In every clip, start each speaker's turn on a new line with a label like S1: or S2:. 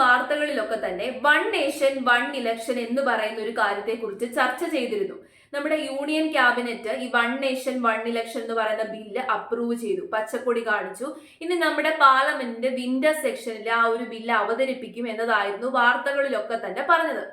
S1: വാർത്തകളിലൊക്കെ തന്നെ one nation one election എന്ന് പറയുന്ന ഒരു കാര്യത്തെക്കുറിച്ച് ചർച്ച ചെയ്തിരുന്നു. നമ്മുടെ യൂണിയൻ ക്യാബിനറ്റ് ഈ വൺ നേഷൻ വൺ ഇലക്ഷൻ എന്ന് പറയുന്ന ബില്ല് അപ്രൂവ് ചെയ്തു, പച്ചക്കൊടി കാണിച്ചു. ഇനി നമ്മുടെ പാർലമെന്റിന്റെ വിന്റർ സെക്ഷനിൽ ആ ഒരു ബില്ല് അവതരിപ്പിക്കും എന്നതായിരുന്നു വാർത്തകളിലൊക്കെ തന്നെ പറഞ്ഞത്.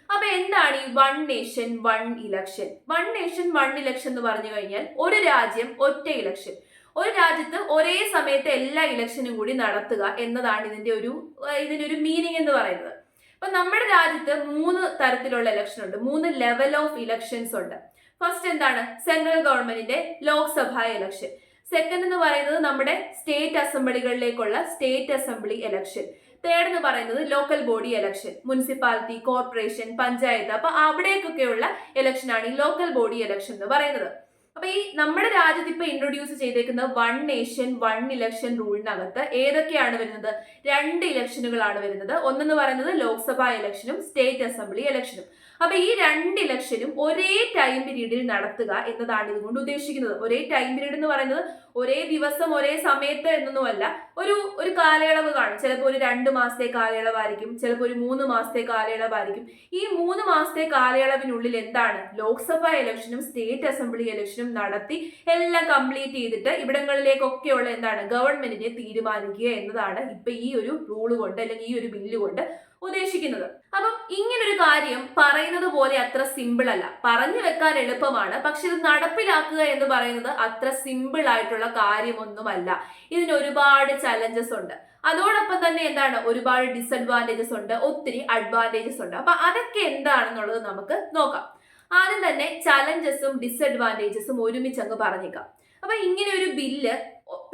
S1: അപ്പൊ എന്താണ് ഈ one nation one election? One nation one election എന്ന് പറഞ്ഞു കഴിഞ്ഞാൽ ഒരു രാജ്യം ഒറ്റ ഇലക്ഷൻ, ഒരു രാജ്യത്ത് ഒരേ സമയത്ത് എല്ലാ ഇലക്ഷനും കൂടി നടത്തുക എന്നതാണ് ഇതിന്റെ ഒരു മീനിങ് എന്ന് പറയുന്നത്. അപ്പൊ നമ്മുടെ രാജ്യത്ത് 3 തരത്തിലുള്ള ഇലക്ഷൻ ഉണ്ട്, 3 ലെവൽ ഓഫ് ഇലക്ഷൻസ് ഉണ്ട്. ഫസ്റ്റ് എന്താണ്? സെൻട്രൽ ഗവൺമെന്റിന്റെ ലോക്സഭാ ഇലക്ഷൻ. സെക്കൻഡ് എന്ന് പറയുന്നത് നമ്മുടെ സ്റ്റേറ്റ് അസംബ്ലികളിലേക്കുള്ള സ്റ്റേറ്റ് അസംബ്ലി ഇലക്ഷൻ. തേർഡ് എന്ന് പറയുന്നത് local body election, municipality, corporation, panchayat. അപ്പൊ അവിടേക്കൊക്കെയുള്ള ഇലക്ഷനാണ് ഈ ലോക്കൽ ബോഡി ഇലക്ഷൻ എന്ന് പറയുന്നത്. അപ്പൊ ഈ നമ്മുടെ രാജ്യത്ത് ഇപ്പൊ ഇൻട്രൊഡ്യൂസ് ചെയ്തേക്കുന്ന വൺ നേഷൻ വൺ ഇലക്ഷൻ റൂളിനകത്ത് ഏതൊക്കെയാണ് വരുന്നത്? 2 ഇലക്ഷനുകളാണ് വരുന്നത്. ഒന്നെന്ന് പറയുന്നത് ലോക്സഭാ ഇലക്ഷനും സ്റ്റേറ്റ് അസംബ്ലി ഇലക്ഷനും. അപ്പൊ ഈ 2 ഇലക്ഷനും ഒരേ ടൈം പീരീഡിൽ നടത്തുക എന്നതാണ് ഇതുകൊണ്ട് ഉദ്ദേശിക്കുന്നത്. ഒരേ ടൈം പീരീഡ് എന്ന് പറയുന്നത് ഒരേ ദിവസം ഒരേ സമയത്ത് എന്നൊന്നുമല്ല, ഒരു കാലയളവ് കാണും. ചിലപ്പോൾ ഒരു 2 മാസത്തെ കാലയളവായിരിക്കും, ചിലപ്പോൾ ഒരു 3 മാസത്തെ കാലയളവായിരിക്കും. ഈ 3 മാസത്തെ കാലയളവിനുള്ളിൽ എന്താണ്? ലോക്സഭാ ഇലക്ഷനും സ്റ്റേറ്റ് അസംബ്ലി ഇലക്ഷനും നടത്തി എല്ലാം കംപ്ലീറ്റ് ചെയ്തിട്ട് ഇവിടങ്ങളിലേക്കൊക്കെയുള്ള എന്താണ് ഗവൺമെന്റിനെ തീരുമാനിക്കുക എന്നതാണ് ഇപ്പൊ ഈ ഒരു റൂള് കൊണ്ട് അല്ലെങ്കിൽ ഈ ഒരു ബില്ല് കൊണ്ട് ഉദ്ദേശിക്കുന്നത്. അപ്പം ഇങ്ങനൊരു കാര്യം പറയുന്നത് പോലെ അത്ര സിമ്പിൾ അല്ല. പറഞ്ഞു വെക്കാൻ എളുപ്പമാണ്, പക്ഷെ ഇത് നടപ്പിലാക്കുക എന്ന് പറയുന്നത് അത്ര സിമ്പിൾ ആയിട്ടുള്ള കാര്യമൊന്നുമല്ല. ഇതിന് ഒരുപാട് ചലഞ്ചസ് ഉണ്ട്. അതോടൊപ്പം തന്നെ എന്താണ്, ഒരുപാട് ഡിസഡ്വാൻറ്റേജസ് ഉണ്ട്, ഒത്തിരി അഡ്വാൻറ്റേജസ് ഉണ്ട്. അപ്പൊ അതൊക്കെ എന്താണെന്നുള്ളത് നമുക്ക് നോക്കാം. ആദ്യം തന്നെ ചലഞ്ചസും ഡിസഡ്വാൻറ്റേജസും ഒരുമിച്ച് അങ്ങ് പറഞ്ഞേക്കാം. അപ്പൊ ഇങ്ങനെ ഒരു ബില്ല്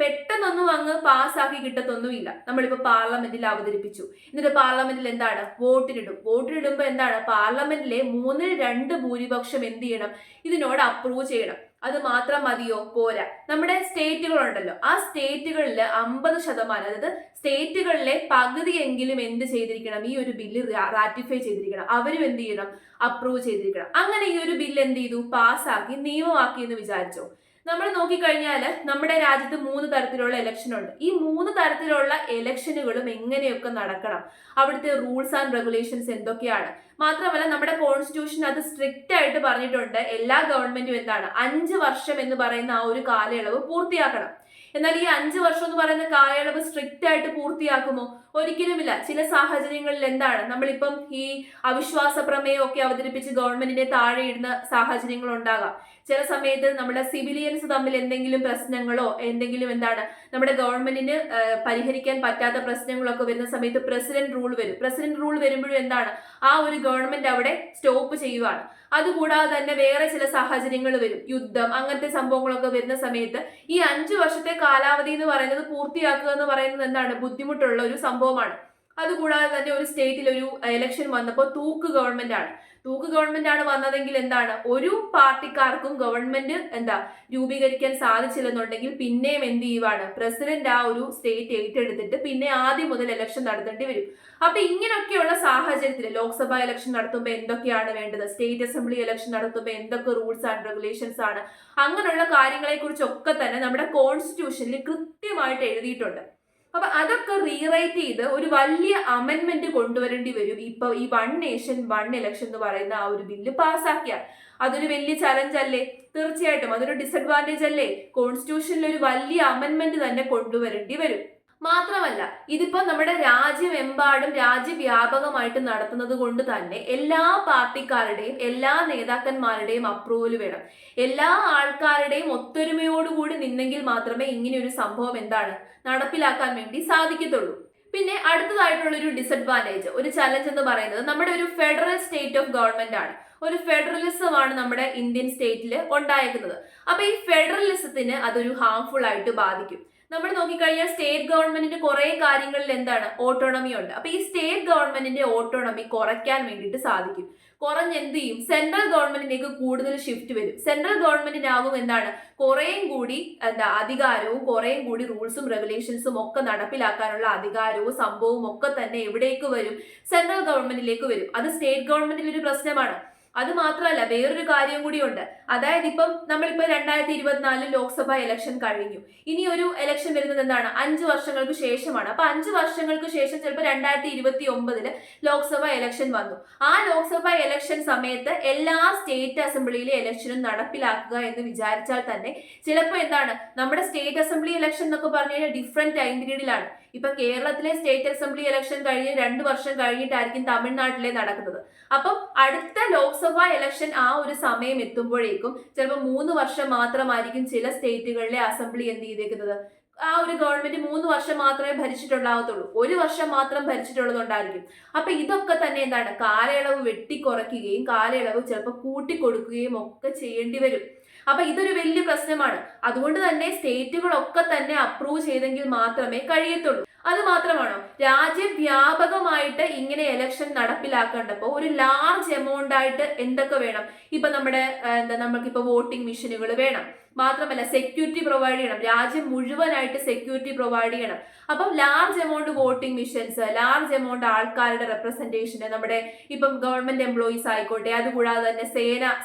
S1: പെട്ടെന്നൊന്നും അങ്ങ് പാസ്സാക്കി കിട്ടത്തൊന്നുമില്ല. നമ്മളിപ്പോ പാർലമെന്റിൽ അവതരിപ്പിച്ചു, എന്നിട്ട് പാർലമെന്റിൽ എന്താണ് വോട്ടിനിടുമ്പോ എന്താണ് പാർലമെന്റിലെ 2/3 ഭൂരിപക്ഷം എന്ത് ചെയ്യണം? ഇതിനോട് അപ്രൂവ് ചെയ്യണം. അത് മാത്രം മതിയോ? പോരാ. നമ്മുടെ സ്റ്റേറ്റുകളുണ്ടല്ലോ, ആ സ്റ്റേറ്റുകളിൽ 50%, അതായത് സ്റ്റേറ്റുകളിലെ പകുതിയെങ്കിലും എന്ത് ചെയ്തിരിക്കണം? ഈ ഒരു ബില്ല് റാറ്റിഫൈ ചെയ്തിരിക്കണം. അവരും എന്ത് ചെയ്യണം? അപ്രൂവ് ചെയ്തിരിക്കണം. അങ്ങനെ ഈ ഒരു ബില്ല് എന്ത് ചെയ്തു? പാസ്സാക്കി നിയമമാക്കി എന്ന് വിചാരിച്ചോ? നമ്മൾ നോക്കിക്കഴിഞ്ഞാൽ നമ്മുടെ രാജ്യത്ത് 3 തരത്തിലുള്ള ഇലക്ഷൻ ഉണ്ട്. ഈ 3 തരത്തിലുള്ള ഇലക്ഷനുകളും എങ്ങനെയൊക്കെ നടക്കണം, അവിടുത്തെ റൂൾസ് ആൻഡ് റെഗുലേഷൻസ് എന്തൊക്കെയാണ്. മാത്രമല്ല നമ്മുടെ കോൺസ്റ്റിറ്റ്യൂഷൻ അത് സ്ട്രിക്റ്റ് ആയിട്ട് പറഞ്ഞിട്ടുണ്ട്. എല്ലാ ഗവൺമെന്റും എന്താണ് 5 വർഷം എന്ന് പറയുന്ന ആ ഒരു കാലയളവ് പൂർത്തിയാക്കണം. എന്നാൽ ഈ 5 വർഷം എന്ന് പറയുന്ന കാലയളവ് സ്ട്രിക്റ്റ് ആയിട്ട് പൂർത്തിയാക്കുമോ? ഒരിക്കലുമില്ല. ചില സാഹചര്യങ്ങളിൽ എന്താണ്, നമ്മളിപ്പം ഈ അവിശ്വാസ പ്രമേയം ഒക്കെ അവതരിപ്പിച്ച് ഗവൺമെന്റിനെ താഴെ ഇടുന്ന സാഹചര്യങ്ങൾ ഉണ്ടാകാം. ചില സമയത്ത് നമ്മുടെ സിവിലിയൻസ് തമ്മിൽ എന്തെങ്കിലും പ്രശ്നങ്ങളോ എന്തെങ്കിലും എന്താണ് നമ്മുടെ ഗവൺമെന്റിന് പരിഹരിക്കാൻ പറ്റാത്ത പ്രശ്നങ്ങളൊക്കെ വരുന്ന സമയത്ത് പ്രസിഡന്റ് റൂൾ വരും. പ്രസിഡന്റ് റൂൾ വരുമ്പോഴും എന്താണ്, ആ ഒരു ഗവൺമെന്റ് അവിടെ സ്റ്റോപ്പ് ചെയ്യുവാണ്. അതുകൂടാതെ തന്നെ വേറെ ചില സാഹചര്യങ്ങൾ വരും, യുദ്ധം, അങ്ങനത്തെ സംഭവങ്ങളൊക്കെ വരുന്ന സമയത്ത് ഈ 5 വർഷത്തെ കാലാവധി എന്ന് പറയുന്നത് പൂർത്തിയാക്കുക എന്ന് പറയുന്നത് എന്താണ്, ബുദ്ധിമുട്ടുള്ള ഒരു സംഭവമാണ്. അതുകൂടാതെ തന്നെ ഒരു സ്റ്റേറ്റിൽ ഒരു ഇലക്ഷൻ വന്നപ്പോൾ തൂക്ക് ഗവൺമെന്റ് ആണ് വന്നതെങ്കിൽ എന്താണ്, ഒരു പാർട്ടിക്കാർക്കും ഗവൺമെന്റ് രൂപീകരിക്കാൻ സാധിച്ചില്ലെന്നുണ്ടെങ്കിൽ പിന്നെയും എന്ത് ചെയ്യുവാണ്, പ്രസിഡന്റ് ആ ഒരു സ്റ്റേറ്റ് ഏറ്റെടുത്തിട്ട് പിന്നെ ആദ്യം മുതൽ ഇലക്ഷൻ നടത്തേണ്ടി വരും. അപ്പൊ ഇങ്ങനെയൊക്കെയുള്ള സാഹചര്യത്തിൽ ലോക്സഭാ ഇലക്ഷൻ നടത്തുമ്പോൾ എന്തൊക്കെയാണ് വേണ്ടത്, സ്റ്റേറ്റ് അസംബ്ലി ഇലക്ഷൻ നടത്തുമ്പോൾ എന്തൊക്കെ റൂൾസ് ആൻഡ് റെഗുലേഷൻസ് ആണ്, അങ്ങനെയുള്ള കാര്യങ്ങളെ കുറിച്ചൊക്കെ തന്നെ നമ്മുടെ കോൺസ്റ്റിറ്റ്യൂഷനിൽ കൃത്യമായിട്ട് എഴുതിയിട്ടുണ്ട്. അപ്പൊ അതൊക്കെ റീറൈറ്റ് ചെയ്ത് ഒരു വലിയ അമെന്റ്മെന്റ് കൊണ്ടുവരേണ്ടി വരും. ഇപ്പൊ ഈ വൺ നേഷൻ വൺ ഇലക്ഷൻ എന്ന് പറയുന്ന ആ ഒരു ബില്ല് പാസ്സാക്കിയാൽ അതൊരു വലിയ ചലഞ്ച് അല്ലേ? തീർച്ചയായിട്ടും അതൊരു ഡിസഡ്വാൻറ്റേജ് അല്ലേ? കോൺസ്റ്റിറ്റ്യൂഷനിൽ ഒരു വലിയ അമെന്റ്മെന്റ് തന്നെ കൊണ്ടുവരേണ്ടി വരും. മാത്രമല്ല ഇതിപ്പോ നമ്മുടെ രാജ്യമെമ്പാടും രാജ്യവ്യാപകമായിട്ട് നടത്തുന്നത് കൊണ്ട് തന്നെ എല്ലാ പാർട്ടിക്കാരുടെയും എല്ലാ നേതാക്കന്മാരുടെയും അപ്രൂവൽ വേണം. എല്ലാ ആൾക്കാരുടെയും ഒത്തൊരുമയോടുകൂടി നിന്നെങ്കിൽ മാത്രമേ ഇങ്ങനെ ഒരു സംഭവം നടപ്പിലാക്കാൻ വേണ്ടി സാധിക്കത്തുള്ളൂ. പിന്നെ അടുത്തതായിട്ടുള്ള ഒരു ഡിസഡ്വാൻറ്റേജ്, ഒരു ചലഞ്ച് എന്ന് പറയുന്നത് നമ്മുടെ ഒരു ഫെഡറൽ സ്റ്റേറ്റ് ഓഫ് ഗവൺമെന്റ് ആണ്. ഒരു ഫെഡറലിസമാണ് നമ്മുടെ ഇന്ത്യൻ സ്റ്റേറ്റിൽ ഉണ്ടായിരിക്കുന്നത്. അപ്പൊ ഈ ഫെഡറലിസത്തിന് അതൊരു ഹാർംഫുൾ ആയിട്ട് ബാധിക്കും. നമ്മൾ നോക്കിക്കഴിഞ്ഞാൽ സ്റ്റേറ്റ് ഗവൺമെന്റിന്റെ കുറെ കാര്യങ്ങളിൽ ഓട്ടോണമി ഉണ്ട്. അപ്പൊ ഈ സ്റ്റേറ്റ് ഗവൺമെന്റിന്റെ ഓട്ടോണമി കുറയ്ക്കാൻ വേണ്ടിയിട്ട് സാധിക്കും. എന്ത് ചെയ്യും, സെൻട്രൽ ഗവൺമെന്റിലേക്ക് കൂടുതൽ ഷിഫ്റ്റ് വരും. സെൻട്രൽ ഗവൺമെന്റിനാകും കുറേയും കൂടി അധികാരവും കുറേയും കൂടി റൂൾസും റെഗുലേഷൻസും ഒക്കെ നടപ്പിലാക്കാനുള്ള അധികാരവും സംഭവവും ഒക്കെ തന്നെ എവിടേക്ക് വരും, സെൻട്രൽ ഗവൺമെന്റിലേക്ക് വരും. അത് സ്റ്റേറ്റ് ഗവൺമെന്റിൽ ഒരു പ്രശ്നമാണ്. അത് മാത്രമല്ല വേറൊരു കാര്യം കൂടിയുണ്ട്. അതായത് ഇപ്പം നമ്മളിപ്പോ 2024 ലോക്സഭ ഇലക്ഷൻ കഴിഞ്ഞു. ഇനി ഒരു ഇലക്ഷൻ വരുന്നത് എന്താണ്? 5 വർഷങ്ങൾക്ക് ശേഷമാണ്. അപ്പൊ 5 വർഷങ്ങൾക്ക് ശേഷം ചിലപ്പോൾ 2029 ലോക്സഭ ഇലക്ഷൻ വന്നു. ആ ലോക്സഭ ഇലക്ഷൻ സമയത്ത് എല്ലാ സ്റ്റേറ്റ് അസംബ്ലിയിലെ ഇലക്ഷനും നടപ്പിലാക്കുക എന്ന് വിചാരിച്ചാൽ തന്നെ ചിലപ്പോൾ എന്താണ്, നമ്മുടെ സ്റ്റേറ്റ് അസംബ്ലി ഇലക്ഷൻ എന്നൊക്കെ പറഞ്ഞു കഴിഞ്ഞാൽ ഡിഫറെന്റ് ടൈം പീരീഡിലാണ്. ഇപ്പൊ കേരളത്തിലെ സ്റ്റേറ്റ് അസംബ്ലി ഇലക്ഷൻ കഴിഞ്ഞ് 2 വർഷം കഴിഞ്ഞിട്ടായിരിക്കും തമിഴ്നാട്ടിലെ നടക്കുന്നത്. അപ്പം അടുത്ത ലോക്സഭാ ഇലക്ഷൻ ആ ഒരു സമയം എത്തുമ്പോഴേക്കും ചിലപ്പോൾ 3 വർഷം മാത്രമായിരിക്കും ചില സ്റ്റേറ്റുകളിലെ അസംബ്ലി എന്ത് ചെയ്തേക്കുന്നത്. ആ ഒരു ഗവൺമെന്റ് 3 വർഷം മാത്രമേ ഭരിച്ചിട്ടുണ്ടാകത്തുള്ളൂ, 1 വർഷം മാത്രം ഭരിച്ചിട്ടുള്ളതുകൊണ്ടായിരിക്കും. അപ്പൊ ഇതൊക്കെ തന്നെ എന്താണ്, കാലയളവ് വെട്ടിക്കുറയ്ക്കുകയും കാലയളവ് ചിലപ്പോൾ കൂട്ടിക്കൊടുക്കുകയും ഒക്കെ ചെയ്യേണ്ടി വരും. അപ്പൊ ഇതൊരു വലിയ പ്രശ്നമാണ്. അതുകൊണ്ട് തന്നെ സ്റ്റേറ്റുകളൊക്കെ തന്നെ അപ്രൂവ് ചെയ്തെങ്കിൽ മാത്രമേ കഴിയത്തുള്ളൂ. അത് മാത്രമാണോ, രാജ്യവ്യാപകമായിട്ട് ഇങ്ങനെ ഇലക്ഷൻ നടപ്പിലാക്കേണ്ടപ്പോൾ ഒരു ലാർജ് എമൗണ്ട് ആയിട്ട് എന്തൊക്കെ വേണം? ഇപ്പൊ നമ്മുടെ നമുക്കിപ്പോ വോട്ടിംഗ് മെഷീനുകൾ വേണം. മാത്രമല്ല സെക്യൂരിറ്റി പ്രൊവൈഡ് ചെയ്യണം, രാജ്യം മുഴുവനായിട്ട് സെക്യൂരിറ്റി പ്രൊവൈഡ് ചെയ്യണം. അപ്പം large amount voting machines, large amount ആൾക്കാരുടെ റെപ്രസെന്റേഷന്, നമ്മുടെ ഇപ്പം ഗവൺമെന്റ് എംപ്ലോയീസ് ആയിക്കോട്ടെ, അതുകൂടാതെ തന്നെ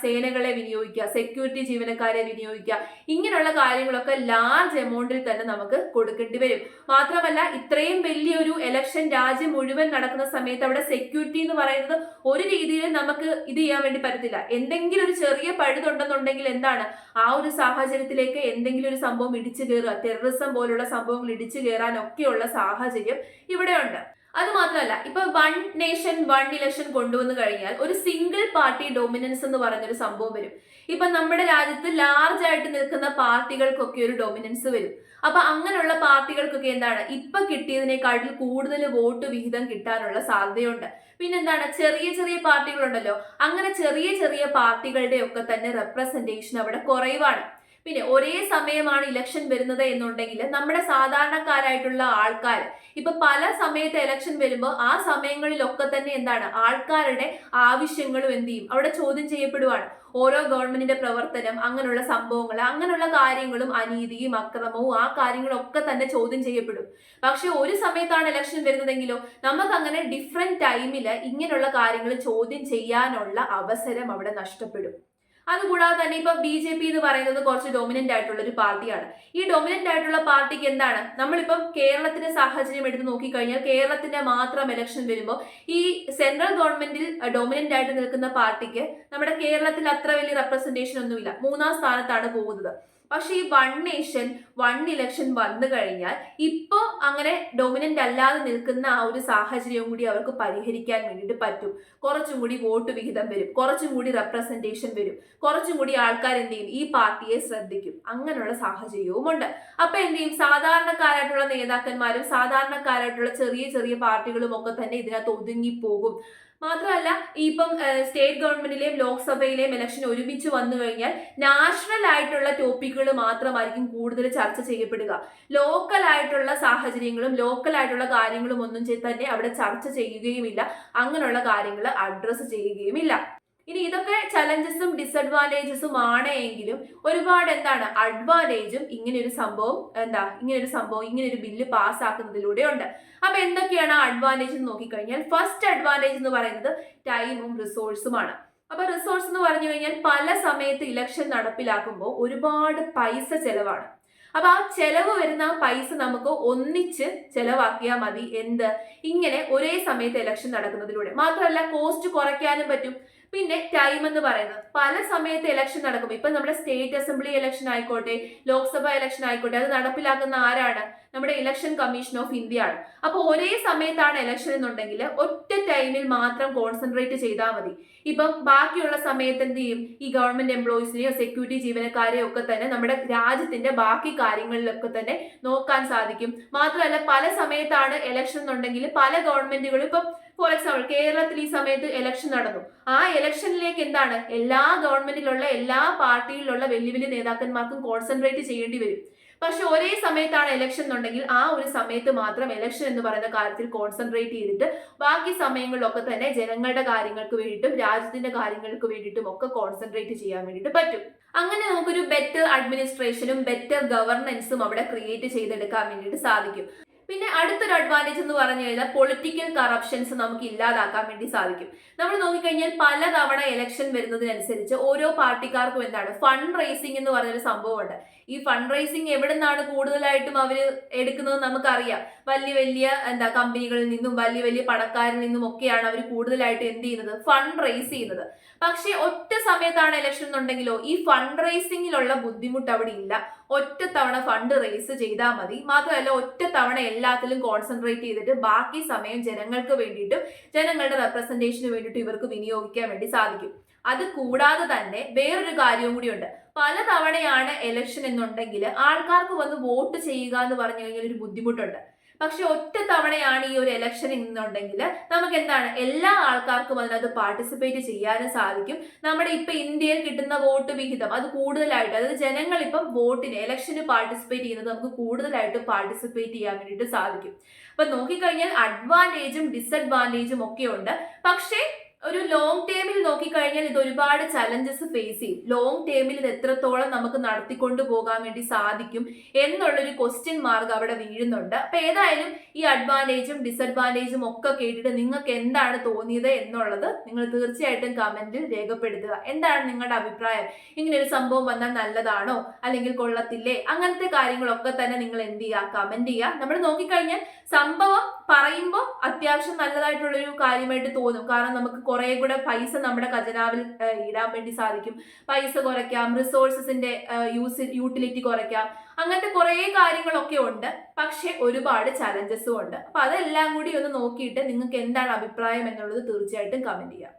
S1: സേനകളെ വിനിയോഗിക്കുക, സെക്യൂരിറ്റി ജീവനക്കാരെ വിനിയോഗിക്കുക, ഇങ്ങനെയുള്ള കാര്യങ്ങളൊക്കെ ലാർജ് എമൗണ്ടിൽ തന്നെ നമുക്ക് കൊടുക്കേണ്ടി വരും. മാത്രമല്ല ഇത്രയും വലിയൊരു ഇലക്ഷൻ രാജ്യം മുഴുവൻ നടക്കുന്ന സമയത്ത് അവിടെ സെക്യൂരിറ്റി എന്ന് പറയുന്നത് ഒരു രീതിയിൽ നമുക്ക് ഇത് ചെയ്യാൻ വേണ്ടി പറ്റത്തില്ല. എന്തെങ്കിലും ഒരു ചെറിയ പഴുതുണ്ടെന്നുണ്ടെങ്കിൽ എന്താണ്, ആ ഒരു സാഹചര്യത്തിലേക്ക് എന്തെങ്കിലും ഒരു സംഭവം ഇടിച്ചു കയറുക, ടെററിസം പോലുള്ള സംഭവങ്ങൾ ഇടിച്ചു കയറാനൊക്കെയുള്ള സാഹചര്യം ഇവിടെ ഉണ്ട്. അത് മാത്രമല്ല ഇപ്പൊ 1 നേഷൻ 1 ഇലക്ഷൻ കൊണ്ടുവന്നു കഴിഞ്ഞാൽ ഒരു സിംഗിൾ പാർട്ടി ഡൊമിനൻസ് എന്ന് പറയുന്നൊരു സംഭവം വരും. ഇപ്പൊ നമ്മുടെ രാജ്യത്ത് ലാർജ് ആയിട്ട് നിൽക്കുന്ന പാർട്ടികൾക്കൊക്കെ ഒരു ഡൊമിനൻസ് വരും. അപ്പൊ അങ്ങനെയുള്ള പാർട്ടികൾക്കൊക്കെ എന്താണ്, ഇപ്പൊ കിട്ടിയതിനേക്കാട്ടിൽ കൂടുതൽ വോട്ട് വിഹിതം കിട്ടാനുള്ള സാധ്യതയുണ്ട്. പിന്നെന്താണ്, ചെറിയ ചെറിയ പാർട്ടികളുണ്ടല്ലോ, അങ്ങനെ ചെറിയ ചെറിയ പാർട്ടികളുടെ ഒക്കെ തന്നെ റെപ്രസെന്റേഷൻ അവിടെ കുറവാണ്. പിന്നെ ഒരേ സമയമാണ് ഇലക്ഷൻ വരുന്നത് എന്നുണ്ടെങ്കിൽ നമ്മുടെ സാധാരണക്കാരായിട്ടുള്ള ആൾക്കാർ ഇപ്പൊ പല സമയത്ത് ഇലക്ഷൻ വരുമ്പോൾ ആ സമയങ്ങളിലൊക്കെ തന്നെ എന്താണ്, ആൾക്കാരുടെ ആവശ്യങ്ങളും എന്ത് ചെയ്യും, അവിടെ ചോദ്യം ചെയ്യപ്പെടുവാണ്. ഓരോ ഗവൺമെന്റിന്റെ പ്രവർത്തനം, അങ്ങനെയുള്ള സംഭവങ്ങൾ, അങ്ങനെയുള്ള കാര്യങ്ങളും അനീതിയും അക്രമവും ആ കാര്യങ്ങളൊക്കെ തന്നെ ചോദ്യം ചെയ്യപ്പെടും. പക്ഷെ ഒരു സമയത്താണ് ഇലക്ഷൻ വരുന്നതെങ്കിലോ നമുക്ക് അങ്ങനെ ഡിഫറെന്റ് ടൈമില് ഇങ്ങനെയുള്ള കാര്യങ്ങൾ ചോദ്യം ചെയ്യാനുള്ള അവസരം അവിടെ നഷ്ടപ്പെടും. അതുകൂടാതെ തന്നെ ഇപ്പൊ BJP എന്ന് പറയുന്നത് കുറച്ച് ഡൊമിനന്റ് ആയിട്ടുള്ള ഒരു പാർട്ടിയാണ്. ഈ ഡൊമിനന്റ് ആയിട്ടുള്ള പാർട്ടിക്ക് എന്താണ്, നമ്മളിപ്പം കേരളത്തിന്റെ സാഹചര്യം എടുത്ത് നോക്കിക്കഴിഞ്ഞാൽ കേരളത്തിന്റെ മാത്രം ഇലക്ഷൻ വരുമ്പോൾ ഈ സെൻട്രൽ ഗവൺമെന്റിൽ ഡൊമിനന്റ് ആയിട്ട് നിൽക്കുന്ന പാർട്ടിക്ക് നമ്മുടെ കേരളത്തിൽ അത്ര വലിയ റെപ്രസെന്റേഷൻ ഒന്നുമില്ല, 3-ാം സ്ഥാനത്താണ് പോകുന്നത്. പക്ഷെ ഈ 1 നേഷൻ 1 ഇലക്ഷൻ വന്നു കഴിഞ്ഞാൽ ഇപ്പൊ അങ്ങനെ ഡൊമിനന്റ് അല്ലാതെ നിൽക്കുന്ന ആ ഒരു സാഹചര്യവും കൂടി അവർക്ക് പരിഹരിക്കാൻ വേണ്ടിയിട്ട് പറ്റും. കുറച്ചും കൂടി വോട്ട് വിഹിതം വരും, കുറച്ചും കൂടി റെപ്രസെന്റേഷൻ വരും, കുറച്ചും കൂടി ആൾക്കാർ എന്ത് ചെയ്യും, ഈ പാർട്ടിയെ ശ്രദ്ധിക്കും. അങ്ങനെയുള്ള സാഹചര്യവും ഉണ്ട്. അപ്പൊ എന്ത് ചെയ്യും, സാധാരണക്കാരായിട്ടുള്ള നേതാക്കന്മാരും സാധാരണക്കാരായിട്ടുള്ള ചെറിയ ചെറിയ പാർട്ടികളും ഒക്കെ തന്നെ ഇതിനകത്ത് ഒതുങ്ങിപ്പോകും. മാത്രമല്ല ഇപ്പം സ്റ്റേറ്റ് ഗവൺമെന്റിലെയും ലോക്സഭയിലെയും ഇലക്ഷൻ ഒരുമിച്ച് വന്നു കഴിഞ്ഞാൽ നാഷണൽ ആയിട്ടുള്ള ടോപ്പിക്കുകൾ മാത്രമായിരിക്കും കൂടുതൽ ചർച്ച ചെയ്യപ്പെടുക. ലോക്കൽ ആയിട്ടുള്ള സാഹചര്യങ്ങളും ലോക്കൽ ആയിട്ടുള്ള കാര്യങ്ങളും ഒന്നും തന്നെ അവിടെ ചർച്ച ചെയ്യുകയുമില്ല, അങ്ങനെയുള്ള കാര്യങ്ങൾ അഡ്രസ്സ് ചെയ്യുകയുമില്ല. ഇനി ഇതൊക്കെ ചലഞ്ചസും ഡിസഡ്വാൻറ്റേജസും ആണ് എങ്കിലും ഒരുപാട് എന്താണ് അഡ്വാൻറ്റേജും ഇങ്ങനെ ഒരു സംഭവം ഇങ്ങനെ ഒരു ബില്ല് പാസ്സാക്കുന്നതിലൂടെ ഉണ്ട്. അപ്പൊ എന്തൊക്കെയാണ് അഡ്വാൻറ്റേജ് എന്ന് നോക്കിക്കഴിഞ്ഞാൽ ഫസ്റ്റ് അഡ്വാൻറ്റേജ് എന്ന് പറയുന്നത് ടൈമും റിസോഴ്സുമാണ്. അപ്പൊ റിസോഴ്സ് എന്ന് പറഞ്ഞു കഴിഞ്ഞാൽ പല സമയത്ത് ഇലക്ഷൻ നടപ്പിലാക്കുമ്പോൾ ഒരുപാട് പൈസ ചെലവാണ്. അപ്പൊ ആ ചെലവ് വരുന്ന പൈസ നമുക്ക് ഒന്നിച്ച് ചെലവാക്കിയാൽ മതി. ഇങ്ങനെ ഒരേ സമയത്ത് ഇലക്ഷൻ നടക്കുന്നതിലൂടെ മാത്രമല്ല കോസ്റ്റ് കുറയ്ക്കാനും പറ്റും. പിന്നെ ടൈം എന്ന് പറയുന്നത് പല സമയത്ത് ഇലക്ഷൻ നടക്കുമ്പോൾ ഇപ്പൊ നമ്മുടെ സ്റ്റേറ്റ് അസംബ്ലി ഇലക്ഷൻ ആയിക്കോട്ടെ, ലോക്സഭ ഇലക്ഷൻ ആയിക്കോട്ടെ, അത് നടപ്പിലാക്കുന്ന ആരാണ്, നമ്മുടെ ഇലക്ഷൻ കമ്മീഷൻ ഓഫ് ഇന്ത്യ ആണ്. അപ്പൊ ഒരേ സമയത്താണ് ഇലക്ഷൻ എന്നുണ്ടെങ്കിൽ ഒറ്റ ടൈമിൽ മാത്രം കോൺസെൻട്രേറ്റ് ചെയ്താൽ മതി. ഇപ്പം ബാക്കിയുള്ള സമയത്ത് എന്ത് ചെയ്യും, ഈ ഗവൺമെന്റ് എംപ്ലോയീസിനെയോ സെക്യൂരിറ്റി ജീവനക്കാരെയോ ഒക്കെ തന്നെ നമ്മുടെ രാജ്യത്തിന്റെ ബാക്കി കാര്യങ്ങളിലൊക്കെ തന്നെ നോക്കാൻ സാധിക്കും. മാത്രമല്ല പല സമയത്താണ് ഇലക്ഷൻ എന്നുണ്ടെങ്കിൽ പല ഗവൺമെന്റുകളും ഇപ്പം ഫോർ എക്സാമ്പിൾ കേരളത്തിൽ ഈ സമയത്ത് ഇലക്ഷൻ നടന്നു. ആ ഇലക്ഷനിലേക്ക് എന്താണ് എല്ലാ ഗവൺമെന്റിലുള്ള എല്ലാ പാർട്ടിയിലുള്ള വലിയ വലിയ നേതാക്കന്മാർക്കും കോൺസെൻട്രേറ്റ് ചെയ്യേണ്ടി വരും. പക്ഷെ ഒരേ സമയത്താണ് ഇലക്ഷൻ എന്നുണ്ടെങ്കിൽ ആ ഒരു സമയത്ത് മാത്രം ഇലക്ഷൻ എന്ന് പറയുന്ന കാര്യത്തിൽ കോൺസെൻട്രേറ്റ് ചെയ്തിട്ട് ബാക്കി സമയങ്ങളിലൊക്കെ തന്നെ ജനങ്ങളുടെ കാര്യങ്ങൾക്ക് വേണ്ടിയിട്ടും രാജ്യത്തിന്റെ കാര്യങ്ങൾക്ക് വേണ്ടിയിട്ടും ഒക്കെ കോൺസെൻട്രേറ്റ് ചെയ്യാൻ വേണ്ടിയിട്ട് പറ്റും. അങ്ങനെ നമുക്കൊരു ബെറ്റർ അഡ്മിനിസ്ട്രേഷനും ബെറ്റർ ഗവർണൻസും അവിടെ ക്രിയേറ്റ് ചെയ്തെടുക്കാൻ വേണ്ടിയിട്ട് സാധിക്കും. പിന്നെ അടുത്തൊരു അഡ്വാൻറ്റേജ് എന്ന് പറഞ്ഞു കഴിഞ്ഞാൽ പൊളിറ്റിക്കൽ കറപ്ഷൻസ് നമുക്ക് ഇല്ലാതാക്കാൻ വേണ്ടി സാധിക്കും. നമ്മൾ നോക്കിക്കഴിഞ്ഞാൽ പലതവണ ഇലക്ഷൻ വരുന്നതിനനുസരിച്ച് ഓരോ പാർട്ടിക്കാർക്കും എന്താണ് ഫണ്ട് റേസിംഗ് എന്ന് പറഞ്ഞൊരു സംഭവമുണ്ട്. ഈ ഫണ്ട് റേസിംഗ് എവിടെ നിന്നാണ് കൂടുതലായിട്ടും അവർ എടുക്കുന്നത് നമുക്കറിയാം. വലിയ വലിയ കമ്പനികളിൽ നിന്നും വലിയ വലിയ പണക്കാരിൽ നിന്നും ഒക്കെയാണ് അവർ കൂടുതലായിട്ട് എന്ത് ചെയ്യുന്നത്, ഫണ്ട് റേസ് ചെയ്യുന്നത്. പക്ഷേ ഒറ്റ സമയത്താണ് ഇലക്ഷൻ എന്നുണ്ടെങ്കിലോ ഈ ഫണ്ട് റേസിംഗിലുള്ള ബുദ്ധിമുട്ട് അവിടെ ഇല്ല. ഒറ്റ തവണ ഫണ്ട് റേസ് ചെയ്താൽ മതി. മാത്രമല്ല ഒറ്റ തവണ എല്ലാത്തിലും കോൺസെൻട്രേറ്റ് ചെയ്തിട്ട് ബാക്കി സമയം ജനങ്ങൾക്ക് വേണ്ടിയിട്ടും ജനങ്ങളുടെ റെപ്രസെന്റേഷന് വേണ്ടിയിട്ടും ഇവർക്ക് വിനിയോഗിക്കാൻ വേണ്ടി സാധിക്കും. അത് കൂടാതെ തന്നെ വേറൊരു കാര്യവും കൂടിയുണ്ട്. പലതവണയാണ് ഇലക്ഷൻ എന്നുണ്ടെങ്കിൽ ആൾക്കാർക്ക് വന്ന് വോട്ട് ചെയ്യുക എന്ന് പറഞ്ഞു കഴിഞ്ഞാൽ ഒരു ബുദ്ധിമുട്ടുണ്ട്. പക്ഷെ ഒറ്റ തവണയാണ് ഈ ഒരു ഇലക്ഷൻ എന്നുണ്ടെങ്കിൽ നമുക്ക് എന്താണ് എല്ലാ ആൾക്കാർക്കും അതിനകത്ത് പാർട്ടിസിപ്പേറ്റ് ചെയ്യാനും സാധിക്കും. നമ്മുടെ ഇപ്പൊ ഇന്ത്യയിൽ കിട്ടുന്ന വോട്ട് വിഹിതം അത് കൂടുതലായിട്ട്, അതായത് ജനങ്ങൾ ഇപ്പം വോട്ടിന് ഇലക്ഷന് പാർട്ടിസിപ്പേറ്റ് ചെയ്യുന്നത് നമുക്ക് കൂടുതലായിട്ട് പാർട്ടിസിപ്പേറ്റ് ചെയ്യാൻ വേണ്ടിയിട്ട് സാധിക്കും. അപ്പൊ നോക്കിക്കഴിഞ്ഞാൽ അഡ്വാൻറ്റേജും ഡിസഡ്വാൻറ്റേജും ഒക്കെ ഉണ്ട്. പക്ഷേ ഒരു ലോങ് ടേമിൽ നോക്കിക്കഴിഞ്ഞാൽ ഇത് ഒരുപാട് ചലഞ്ചസ് ഫേസ് ചെയ്യും. ലോങ് ടേമിൽ ഇത് എത്രത്തോളം നമുക്ക് നടത്തിക്കൊണ്ടു പോകാൻ വേണ്ടി സാധിക്കും എന്നുള്ളൊരു ക്വസ്റ്റ്യൻ മാർക്ക് അവിടെ വീഴുന്നുണ്ട്. അപ്പൊ ഏതായാലും ഈ അഡ്വാൻറ്റേജും ഡിസഡ്വാൻറ്റേജും ഒക്കെ കേട്ടിട്ട് നിങ്ങൾക്ക് എന്താണ് തോന്നിയത് എന്നുള്ളത് നിങ്ങൾ തീർച്ചയായിട്ടും കമന്റിൽ രേഖപ്പെടുത്തുക. എന്താണ് നിങ്ങളുടെ അഭിപ്രായം? ഇങ്ങനെ ഒരു സംഭവം വന്നാൽ നല്ലതാണോ അല്ലെങ്കിൽ കൊള്ളത്തില്ലേ? അങ്ങനത്തെ കാര്യങ്ങളൊക്കെ തന്നെ നിങ്ങൾ എന്ത് ചെയ്യുക, കമന്റ് ചെയ്യുക. നമ്മൾ നോക്കിക്കഴിഞ്ഞാൽ സംഭവം പറയുമ്പോൾ അത്യാവശ്യം നല്ലതായിട്ടുള്ളൊരു കാര്യമായിട്ട് തോന്നും. കാരണം നമുക്ക് കുറെ കൂടെ പൈസ നമ്മുടെ ഖജനാവിൽ ഇടാൻ വേണ്ടി സാധിക്കും. പൈസ കുറയ്ക്കാം, റിസോഴ്സസിന്റെ യൂട്ടിലിറ്റി കുറയ്ക്കാം, അങ്ങനത്തെ കുറെ കാര്യങ്ങളൊക്കെ ഉണ്ട്. പക്ഷെ ഒരുപാട് ചലഞ്ചസും ഉണ്ട്. അപ്പൊ അതെല്ലാം കൂടി ഒന്ന് നോക്കിയിട്ട് നിങ്ങൾക്ക് എന്താണ് അഭിപ്രായം എന്നുള്ളത് തീർച്ചയായിട്ടും കമന്റ് ചെയ്യാം.